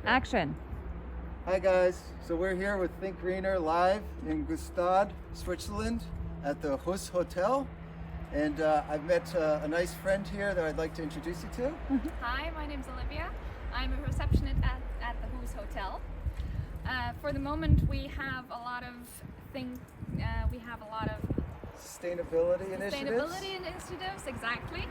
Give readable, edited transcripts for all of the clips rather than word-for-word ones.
Action. Hi guys, so we're here with Think Greener live in Gstaad, Switzerland at the Huss Hotel. And I've met a nice friend here that I'd like to introduce you to. Hi, my name's Olivia. I'm a receptionist at the Huss Hotel. For the moment, we have a lot of Sustainability initiatives. Exactly.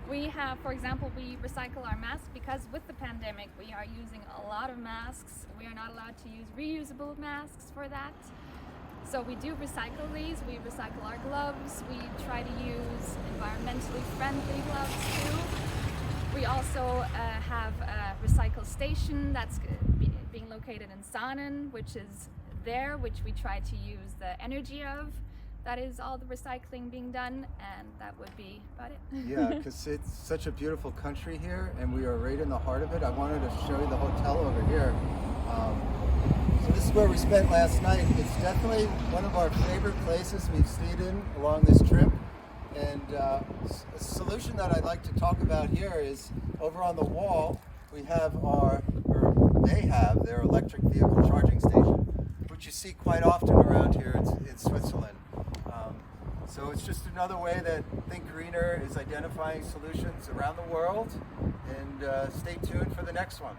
We have, for example, we recycle our masks because with the pandemic we are using a lot of masks. We are not allowed to use reusable masks for that. So we do recycle these. We recycle our gloves. We try to use environmentally friendly gloves too. We also have a recycle station that's being located in Saanen, which we try to use the energy of. That is all the recycling being done, and that would be about it. Yeah, because it's such a beautiful country here, and we are right in the heart of it. I wanted to show you the hotel over here. So this is where we spent last night. It's definitely one of our favorite places we've stayed in along this trip. And a solution that I'd like to talk about here is over on the wall, they have their electric vehicle charging station, which you see quite often around here in Switzerland. So it's just another way that Think Greener is identifying solutions around the world, and stay tuned for the next one.